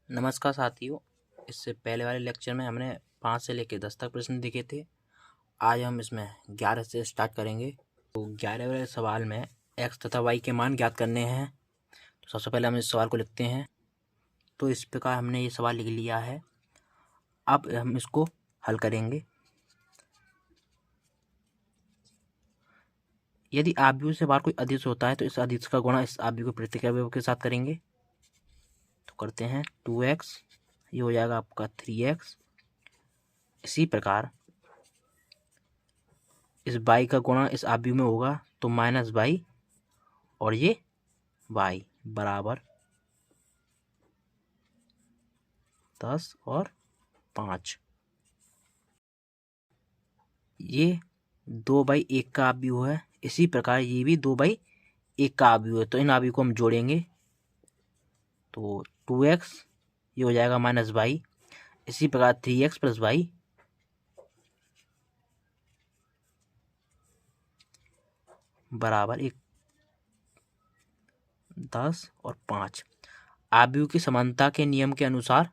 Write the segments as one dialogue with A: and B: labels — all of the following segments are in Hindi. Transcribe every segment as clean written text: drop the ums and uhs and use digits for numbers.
A: नमस्कार साथियों। इससे पहले वाले लेक्चर में हमने 5 से लेकर 10 तक प्रश्न देखे थे। आज हम इसमें 11 से स्टार्ट करेंगे। तो 11 वाले सवाल में x तथा y के मान ज्ञात करने हैं। तो सबसे पहले हम इस सवाल को लिखते हैं। तो इस प्रकार हमने ये सवाल लिख लिया है। अब हम इसको हल करेंगे। यदि आव्यूह से बाहर कोई अदिश होता है तो इस अदिश का गुणा इस आव्यूह के प्रतिक्रिया अवयव के साथ करेंगे। तो करते हैं 2x, ये हो जाएगा आपका 3x। इसी प्रकार इस y का गुणा इस आव्यूह में होगा तो -y और ये y बराबर 10 और 5। ये 2/1 का आव्यूह है। इसी प्रकार ये भी 2/1 का आव्यूह है। तो इन आव्यूह को हम जोड़ेंगे तो 2x, ये हो जाएगा -y। इसी प्रकार 3x + y बराबर 10 और 5। आव्यूह की समानता के नियम के अनुसार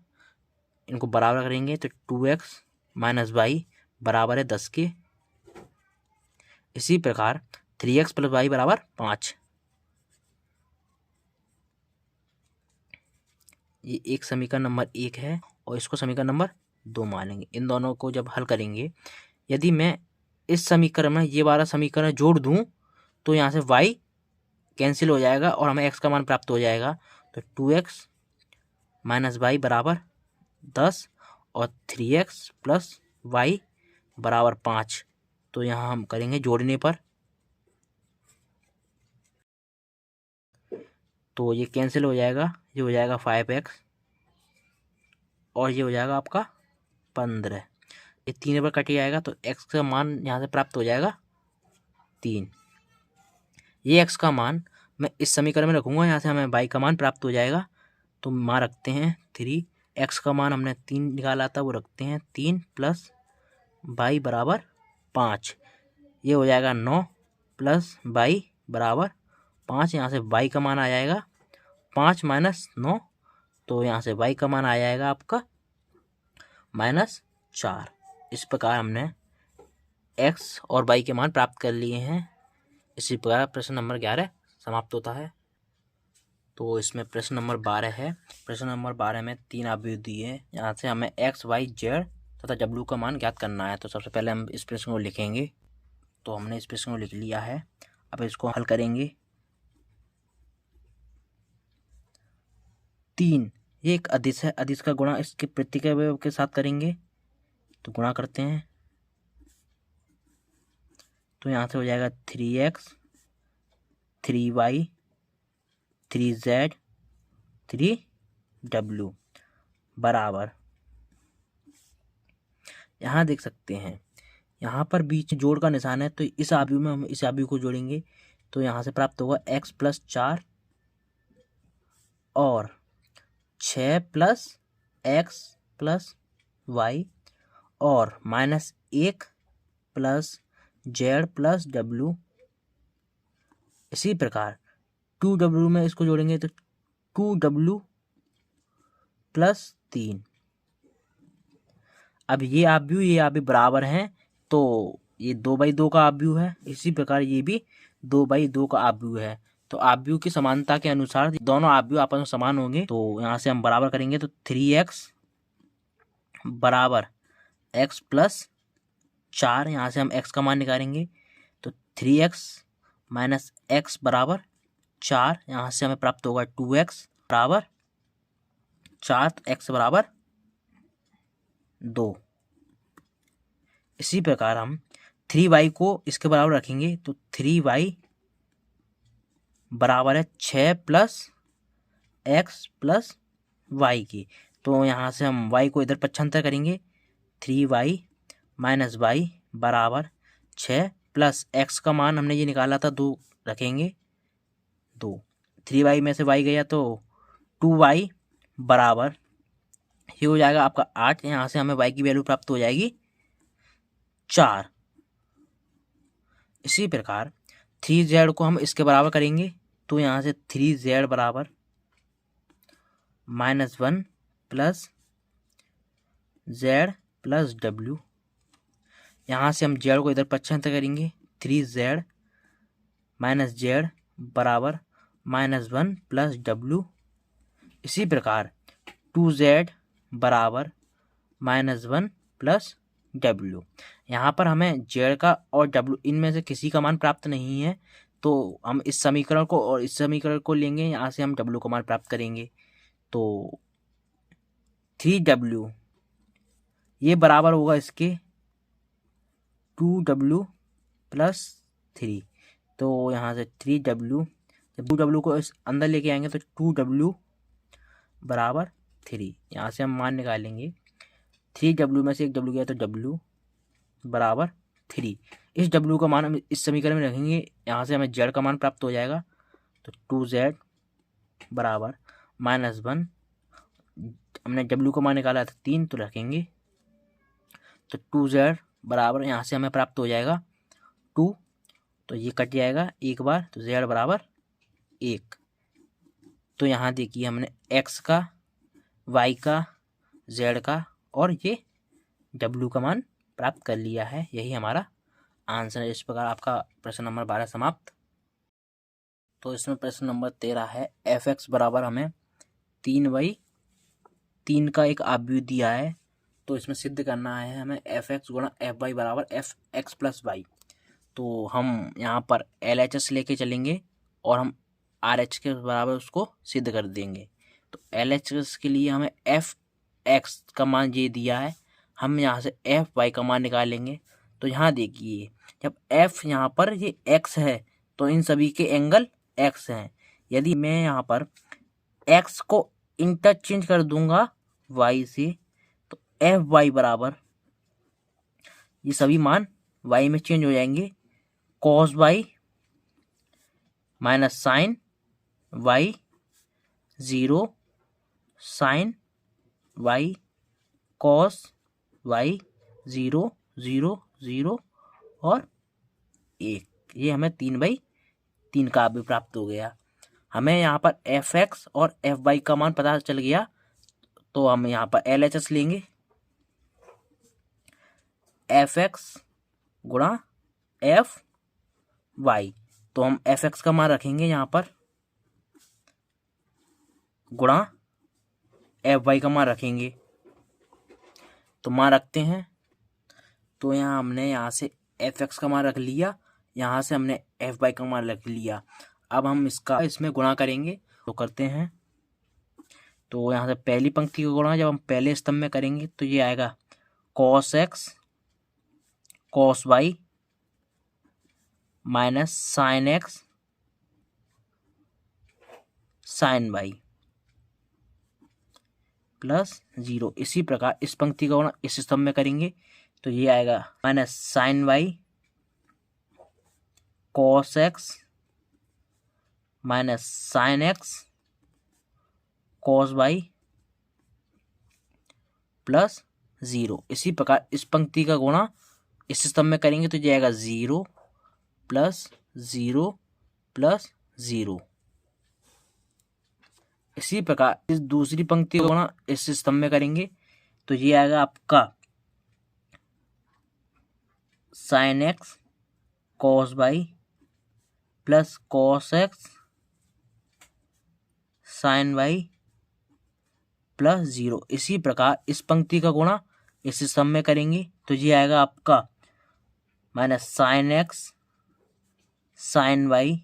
A: इनको बराबर करेंगे तो 2x - y बराबर है 10 के। इसी प्रकार 3x + y बराबर 5। ये एक समीकरण नंबर 1 है और इसको समीकरण नंबर 2 मानेंगे। इन दोनों को जब हल करेंगे, यदि मैं इस समीकरण में ये वाला समीकरण जोड़ दूं तो यहाँ से y कैंसिल हो जाएगा और हमें x का मान प्राप्त हो जाएगा। तो 2x - y बराबर 10 और 3x + y बराबर 5। तो यहाँ हम करेंगे जोड़ने पर, तो ये कैंसिल हो जाएगा। ये हो जाएगा 5x और ये हो जाएगा आपका 15। ये 3 पर कट जाएगा तो x का मान यहाँ से प्राप्त हो जाएगा 3। ये x का मान मैं इस समीकरण में रखूँगा, यहाँ से हमें y का मान प्राप्त हो जाएगा। तो मान रखते हैं 3। x का मान हमने 3 निकाला था, वो रखते हैं 3 + y बराबर 5। ये हो जाएगा 9 + y बराबर 5। यहाँ से y का मान आ जाएगा 5 - 9, तो यहाँ से y का मान आ जाएगा आपका -4। इस प्रकार हमने x और y के मान प्राप्त कर लिए हैं। इसी प्रकार प्रश्न नंबर 11 समाप्त होता है। तो इसमें प्रश्न नंबर 12 है। प्रश्न नंबर 12 में 3 आव्यूह दिए हैं। यहाँ से हमें x, y, z तथा w का मान ज्ञात करना है। तो सबसे पहले हम इस प्रश्न को लिखेंगे। तो हमने इस प्रश्न को लिख लिया है। अब इसको हल करेंगे। 3, ये एक अदिश है। अदिश का गुणा इसके प्रतिक्रिया अवयव के साथ करेंगे। तो गुणा करते हैं तो यहाँ से हो जाएगा 3x, 3y, 3z, 3w बराबर, यहाँ देख सकते हैं यहाँ पर बीच जोड़ का निशान है। तो इस आव्यूह में हम इस आव्यूह को जोड़ेंगे तो यहाँ से प्राप्त होगा x + 4 और 6 + x + y और -1 + z + w। इसी प्रकार 2w में इसको जोड़ेंगे तो 2w + 3। अब ये आव्यूह बराबर हैं, तो ये 2/2 का आव्यूह है। इसी प्रकार ये भी 2/2 का आव्यूह है। तो आव्यूह की समानता के अनुसार दोनों आव्यूह आपस में समान होंगे। तो यहाँ से हम बराबर करेंगे तो 3x बराबर x + 4। यहाँ से हम x का मान निकालेंगे तो 3x - x बराबर 4। यहाँ से हमें प्राप्त होगा 2x बराबर 4, तो x बराबर 2। इसी प्रकार हम 3y को इसके बराबर रखेंगे तो 3y बराबर है 6 + x + y की। तो यहाँ से हम y को इधर पक्षांतर करेंगे। 3y - y बराबर 6 + x का मान हमने ये निकाला था 2 रखेंगे 2। 3y में से y गया तो 2y बराबर, ये हो जाएगा आपका 8। यहाँ से हमें y की वैल्यू प्राप्त हो जाएगी 4। इसी प्रकार 3z को हम इसके बराबर करेंगे तो यहाँ से 3z बराबर -1 प्लस जेड प्लस डब्ल्यू। यहाँ से हम जेड को इधर पक्षांतर करेंगे, 3z माइनस जेड बराबर -1 प्लस डब्ल्यू। इसी प्रकार 2z बराबर -1 प्लस डब्ल्यू। यहाँ पर हमें जेड का और डब्ल्यू इनमें से किसी का मान प्राप्त नहीं है, तो हम इस समीकरण को और इस समीकरण को लेंगे, यहाँ से हम डब्ल्यू का मान प्राप्त करेंगे। तो 3w ये बराबर होगा इसके 2w प्लस 3। तो यहाँ से 3w, जब 2w को इस अंदर लेके आएंगे तो 2w बराबर 3। यहाँ से हम मान निकालेंगे, 3w में से एक w गया तो w बराबर 3। इस w का मान हम इस समीकरण में रखेंगे, यहाँ से हमें z का मान प्राप्त हो जाएगा। तो 2z बराबर -1, हमने w का मान निकाला था 3, तो रखेंगे। तो 2z बराबर यहाँ से हमें प्राप्त हो जाएगा 2, तो ये कट जाएगा एक बार, तो z बराबर 1। तो यहाँ देखिए हमने x का, y का, z का और ये w का मान प्राप्त कर लिया है। यही हमारा आंसर है। इस प्रकार आपका प्रश्न नंबर 12 समाप्त। तो इसमें प्रश्न नंबर 13 है, f(x) बराबर हमें 3/3 का एक अवयव दिया है, तो इसमें सिद्ध करना है हमें f(x) गुणा f(y) बराबर f(x प्लस y)। तो हम यहाँ पर LHS लेके चलेंगे और हम RH के बराबर उसको सिद्ध कर देंगे। तो LHS के लिए हमें f(x) का मान ये दिया है, हम यहाँ से f(y) का मान निकालेंगे। तो यहाँ देखिए, जब f यहाँ पर ये x है तो इन सभी के एंगल x हैं। यदि मैं यहाँ पर x को इंटरचेंज कर दूंगा y से, तो f(y) बराबर ये सभी मान y में चेंज हो जाएंगे, cos y minus sine y 0 sine y cos y 0 0 0 और 1। ये हमें 3/3 का अवयव प्राप्त हो गया। हमें यहाँ पर f(x) और f(y) का मान पता चल गया, तो हम यहाँ पर LHS लेंगे, f(x) गुणा f(y). तो हम f(x) का मान रखेंगे यहाँ पर, गुणा f(y) का मान रखेंगे। तो मान रखते हैं, तो यहाँ हमने यहाँ से f(x) का मान रख लिया, यहाँ से हमने f(y) का मान रख लिया। अब हम इसमें गुणा करेंगे, तो करते हैं। तो यहाँ से पहली पंक्ति का गुणा जब हम पहले स्तंभ में करेंगे तो ये आएगा cos x cos y minus sine x sine y plus 0। इसी प्रकार इस पंक्ति का गुणा इस स्तंभ में करेंगे तो ये आएगा minus sine y cos x minus sine x cos y plus 0। इसी प्रकार इस पंक्ति का गुणा इस स्तंभ में करेंगे तो जाएगा 0 प्लस 0 प्लस 0। इसी प्रकार इस दूसरी पंक्ति का गुणा इस स्तंभ में करेंगे तो ये आएगा आपका sine x cos y plus cos x sine y plus 0। इसी प्रकार इस पंक्ति का गुणा इस स्तंभ में करेंगे तो ये आएगा आपका minus sine x sine y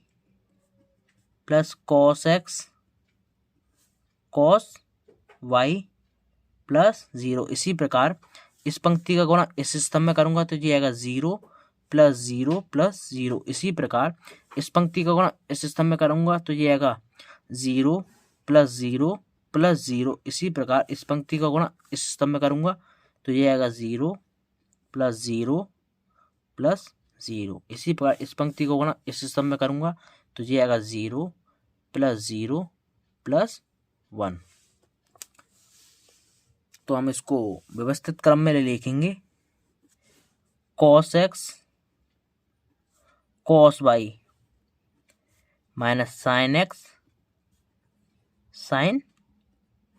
A: plus cos x cos y plus 0। इसी प्रकार इस पंक्ति का गुणा इस स्तंभ में करूंगा तो ये आएगा 0 प्लस 0 प्लस 0। इसी प्रकार इस पंक्ति का गुणा इस स्तंभ में करूंगा तो ये आएगा 0 प्लस 0 प्लस 0। इसी प्रकार इस पंक्ति का गुणा इस स्तंभ में करूंगा तो ये आएगा 0 प्लस 0 प्लस 0। इसी प्रकार इस पंक्ति को गुणा इस स्तंभ में करूंगा तो ये आएगा 0 प्लस 0 प्लस 1। तो हम इसको व्यवस्थित क्रम में लिखेंगे, cos x cos y minus sine x sine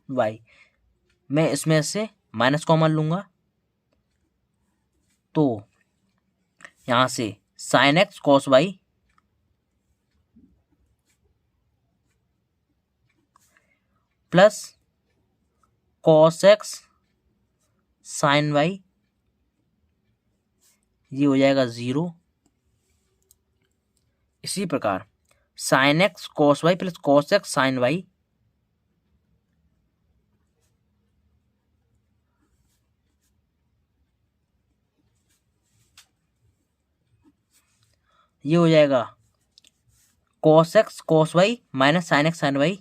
A: y मैं इसमें से माइनस कॉमन लूँगा, तो यहाँ से sine x cos y plus cos x sine y, ये हो जाएगा 0। इसी प्रकार sine x cos y plus cos x sine y, ये हो जाएगा cos x cos y minus sine x sine y,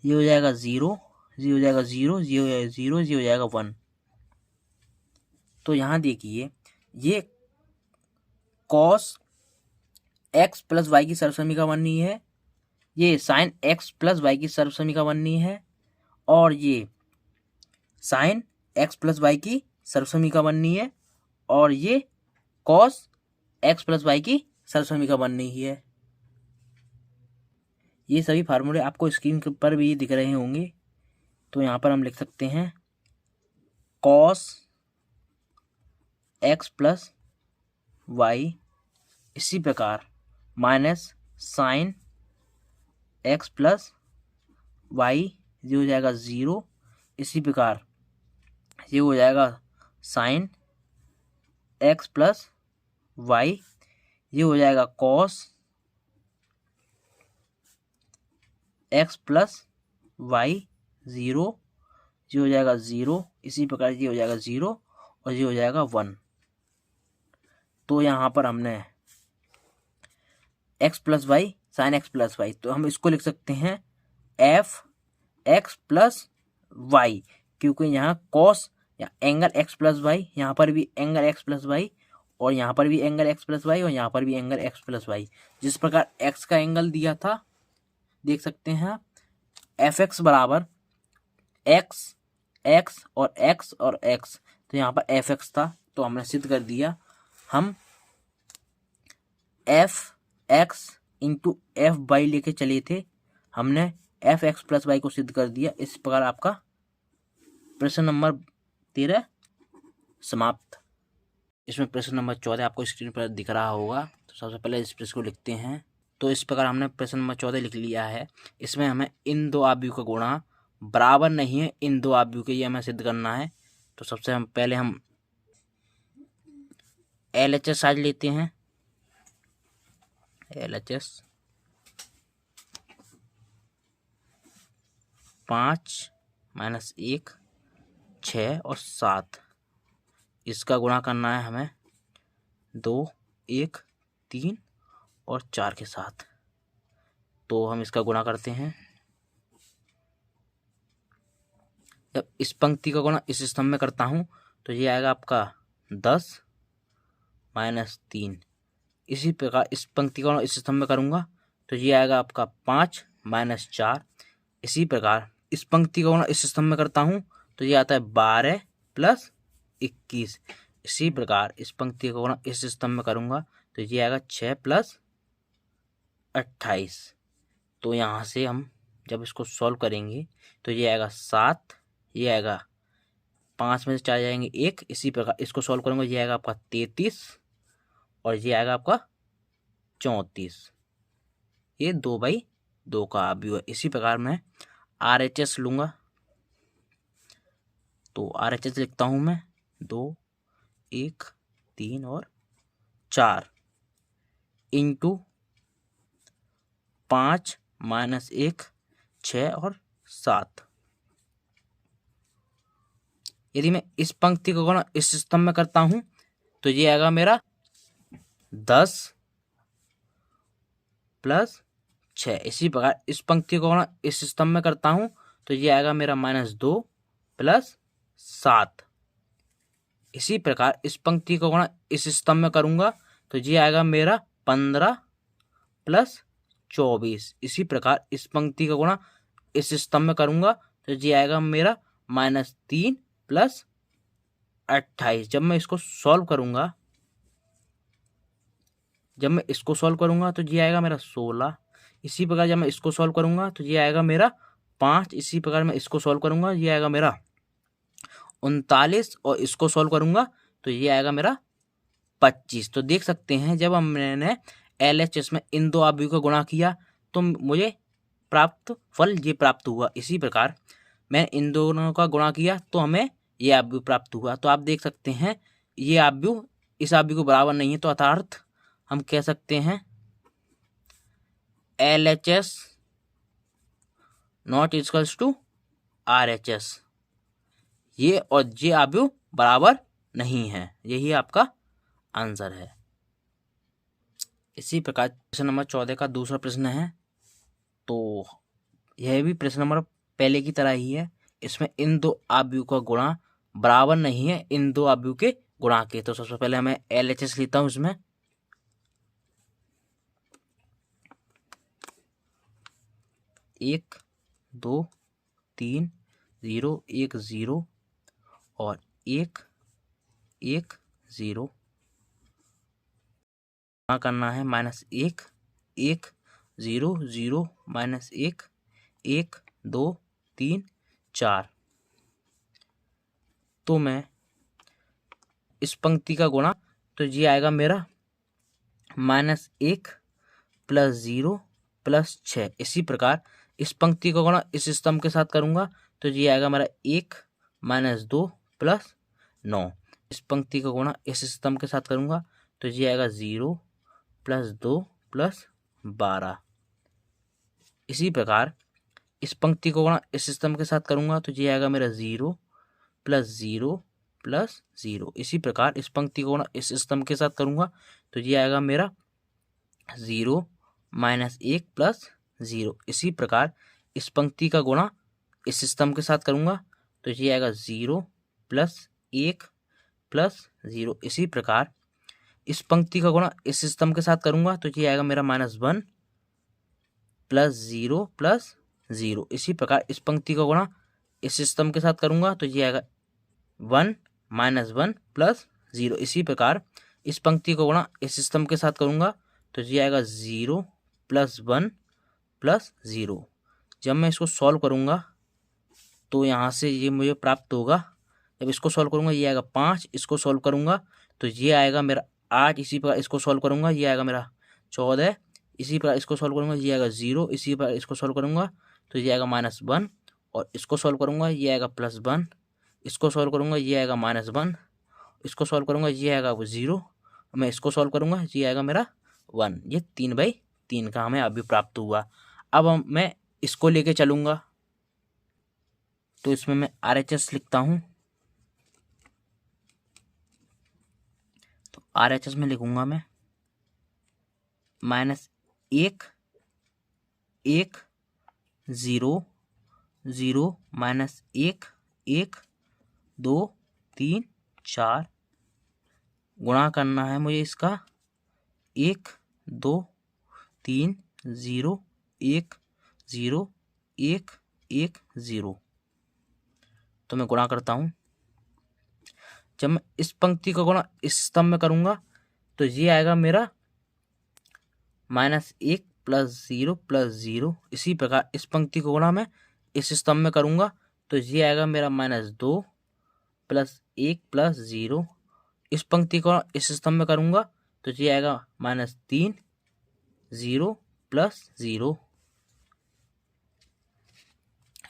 A: ये हो जाएगा 0, ये हो जाएगा 0, ये हो जाएगा 0, ये हो जाएगा 1। तो यहाँ देखिए ये कॉस एक्स प्लस वाई की सर्वसमीका बननी है, ये साइन एक्स प्लस वाई की सर्वसमीका बननी है, और ये साइन एक्स प्लस वाई की सर्वसमीका बननी है, और ये कॉस एक्स प्लस वाई की सर्वसमीका बननी ही है। ये सभी फार्मूले आपको स्क्रीन पर भी दिख रहे होंगे। तो यहाँ पर हम लिख सकते हैं कॉस एक्स प्लस वाई, इसी प्रकार minus sine x plus y, ये हो जाएगा 0। इसी प्रकार ये हो जाएगा साइन एक्स प्लस वाई, ये हो जाएगा कॉस एक्स प्लस वाई 0, ये हो जाएगा 0। इसी प्रकार ये हो जाएगा 0 और ये हो जाएगा 1। तो यहाँ पर हमने x plus y sine x plus y, तो हम इसको लिख सकते हैं एफ एक्स प्लस वाई, क्योंकि यहाँ कॉस या एंगल एक्स प्लस वाई, यहाँ पर भी एंगल एक्स प्लस वाई, और यहाँ पर भी एंगल एक्स प्लस वाई, और यहाँ पर भी एंगल एक्स प्लस वाई। जिस प्रकार एक्स का एंगल दिया था, देख सकते हैं एफ एक्स बराबर एक्स एक्स और एक्स और एक्स, तो यहाँ पर एफ एक्स था, तो हमने सिद्ध कर दिया। हम f x into f y लेके चले थे, हमने एफ एक्स प्लस वाई को सिद्ध कर दिया। इस प्रकार आपका प्रश्न नंबर 13 समाप्त। इसमें प्रश्न नंबर 14 आपको स्क्रीन पर दिख रहा होगा। तो सबसे पहले इस प्रश्न को लिखते हैं। तो इस प्रकार हमने प्रश्न नंबर 14 लिख लिया है। इसमें हमें इन दो आव्यूह का गुणा बराबर नहीं है इन दो आव्यूह के, ये हमें सिद्ध करना है। तो सबसे पहले हम LHS साइड लेते हैं। LHS 5 - 1 6 और 7, इसका गुणा करना है हमें 2 1 3 और 4 के साथ। तो हम इसका गुणा करते हैं। जब इस पंक्ति का गुणा इस स्तंभ में करता हूं तो ये आएगा आपका 10 - 3। इसी प्रकार इस पंक्ति का गुणा इस स्तंभ में करूंगा तो ये आएगा आपका 5 - 4। इसी प्रकार इस पंक्ति का गुणा इस स्तंभ में करता हूं तो ये आता है 12 + 21। इसी प्रकार इस पंक्ति का गुणा इस स्तंभ में करूंगा तो ये आएगा 6 + 28। तो यहाँ से हम जब इसको सॉल्व करेंगे तो ये आएगा 7, ये आएगा 5 में से 4 जाएंगे 1। इसी प्रकार इसको सॉल्व करूंगा, ये आएगा आपका 33 और ये आएगा आपका 34। ये 2/2 का आव्यूह है। इसी प्रकार मैं RHS लूंगा। तो RHS लिखता हूं मैं 2 1 3 और 4 इंटू 5 - 1 6 और 7। यदि मैं इस पंक्ति का गुणा इस स्तंभ में करता हूं तो ये आएगा मेरा 10 + 6। इसी प्रकार इस पंक्ति का गुणा इस स्तंभ में करता हूं तो ये आएगा मेरा -2 + 7। इसी प्रकार इस पंक्ति का गुणा इस स्तंभ में करूंगा तो ये आएगा मेरा 15 + 24। इसी प्रकार इस पंक्ति का गुणा इस स्तंभ में करूंगा तो ये आएगा मेरा -3 + 28। जब मैं इसको सॉल्व करूंगा जब मैं इसको सॉल्व करूँगा तो ये आएगा मेरा 16। इसी प्रकार जब मैं इसको सॉल्व करूँगा तो ये आएगा मेरा 5। इसी प्रकार मैं इसको सॉल्व करूँगा, ये आएगा मेरा 39। और इसको सॉल्व करूँगा तो ये आएगा मेरा 25। तो देख सकते हैं जब मैंने LHS में इन दो आव्यूह को गुणा किया तो मुझे प्राप्त फल ये प्राप्त हुआ। इसी प्रकार मैंने इन दोनों का गुणा किया तो हमें ये आव्यूह प्राप्त हुआ। तो आप देख सकते हैं ये आव्यूह इस आव्यूह को बराबर नहीं है, तो अर्थात हम कह सकते हैं LHS not equals to RHS। ये और ये आव्यूह बराबर नहीं है, यही आपका आंसर है। इसी प्रकार प्रश्न नंबर 14 का दूसरा प्रश्न है, तो यह भी प्रश्न नंबर पहले की तरह ही है। इसमें इन दो आव्यूह का गुणा बराबर नहीं है इन दो आव्यूह के गुणा के। तो सबसे पहले मैं LHS लेता हूं। इसमें 1 2 3 0 1 0 और 1 1 0 करना है। -1 1 0 0 -1 1 2 3 4। तो मैं इस पंक्ति का गुणा तो ये आएगा मेरा -1 + 0 + 6। इसी प्रकार इस पंक्ति का गुणा इस स्तंभ के साथ करूंगा तो ये आएगा मेरा 1 - 2 + 9। इस पंक्ति का गुणा इस स्तंभ के साथ करूंगा तो ये आएगा 0 + 2 + 12। इसी प्रकार इस पंक्ति को गुणा इस स्तंभ के साथ करूंगा तो ये आएगा मेरा 0 + 0 + 0। इसी प्रकार इस पंक्ति को गुणा इस स्तंभ के साथ करूंगा तो ये आएगा मेरा 0 - 1 + 0। इसी प्रकार इस पंक्ति का गुणा इस स्तंभ के साथ करूंगा तो ये आएगा 0 + 1 + 0। इसी प्रकार इस पंक्ति का गुणा इस स्तंभ के साथ करूंगा तो ये आएगा मेरा -1 + 0 + 0। इसी प्रकार इस पंक्ति का गुणा इस स्तंभ के साथ करूंगा तो ये आएगा 1 - 1 + 0। इसी प्रकार इस पंक्ति को गुणा इस स्तंभ के साथ करूंगा तो ये आएगा 0 + 1 + 0। जब मैं इसको सॉल्व करूंगा तो यहाँ से ये मुझे प्राप्त होगा। जब इसको सॉल्व करूंगा ये आएगा 5। इसको सॉल्व करूंगा तो ये आएगा मेरा 8। इसी प्रकार इसको सॉल्व करूंगा ये आएगा मेरा 14। इसी प्रकार इसको सॉल्व करूंगा ये आएगा 0। इसी प्रकार इसको सॉल्व करूंगा तो ये आएगा -1। और इसको सॉल्व करूंगा ये आएगा +1। इसको सॉल्व करूंगा ये आएगा -1। इसको सॉल्व करूंगा ये आएगा 0। मैं इसको सॉल्व करूंगा ये आएगा मेरा 1। ये 3/3 का हमें अभी प्राप्त हुआ। अब मैं इसको लेके चलूंगा तो इसमें मैं RHS लिखता हूं। तो RHS में लिखूंगा मैं -1 1 0 0 -1 1 2 3 4 गुणा करना है मुझे इसका 1 2 3 0 1 0 1 1 0। तो मैं गुणा करता हूं। जब मैं इस पंक्ति का गुणा इस स्तंभ में करूंगा तो ये आएगा मेरा -1 + 0 + 0। इसी प्रकार इस पंक्ति को गुणा मैं इस स्तंभ में करूंगा तो ये आएगा मेरा -2 + 1 + 0। इस पंक्ति को इस स्तंभ में करूंगा तो ये आएगा -3 0 + 0।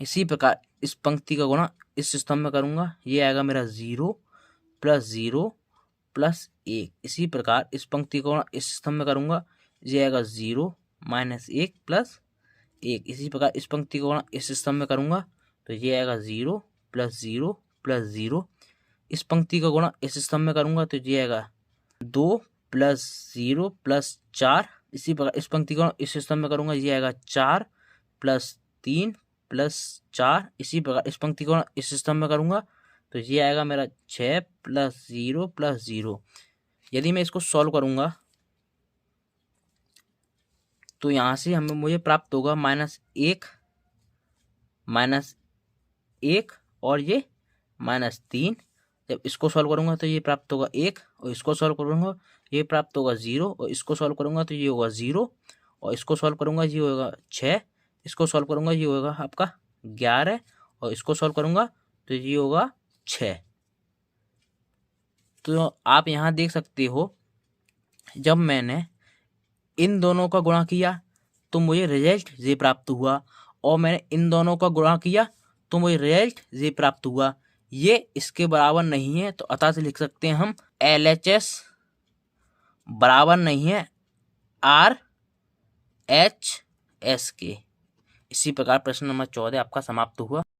A: इसी प्रकार इस पंक्ति का गुणा इस स्तंभ में करूंगा ये आएगा मेरा 0 + 0 + 1। इसी प्रकार इस पंक्ति को गुणा इस स्तंभ में करूंगा ये आएगा 0 - 1 + 1। इसी प्रकार इस पंक्ति को गुणा इस स्तंभ में करूंगा तो ये आएगा 0 + 0 + 0। इस पंक्ति का गुणा इस स्तंभ में करूंगा तो ये आएगा 2 + 0 + 4। इसी प्रकार इस पंक्ति को इस स्तंभ में करूंगा ये आएगा 4 + 3 + 4। इसी प्रकार इस पंक्ति को इस स्तंभ में करूंगा तो ये आएगा मेरा 6 + 0 + 0। यदि मैं इसको सॉल्व करूंगा तो यहाँ से मुझे प्राप्त होगा -1 -1 और ये -3। जब इसको सॉल्व करूंगा तो ये प्राप्त होगा 1, और इसको सॉल्व करूंगा ये प्राप्त होगा 0, और इसको सॉल्व करूंगा तो ये होगा 0, और इसको सॉल्व करूंगा ये होगा 6, इसको सॉल्व करूंगा ये होगा आपका 11, और इसको सॉल्व करूंगा तो ये होगा 6। तो आप यहाँ देख सकते हो जब मैंने इन दोनों का गुणा किया तो मुझे रिजल्ट ये प्राप्त हुआ, और मैंने इन दोनों का गुणा किया तो मुझे रिजल्ट ये प्राप्त हुआ। ये इसके बराबर नहीं है, तो अतः से लिख सकते हैं हम LHS बराबर नहीं है RHS के। इसी प्रकार प्रश्न नंबर 14 आपका समाप्त हुआ।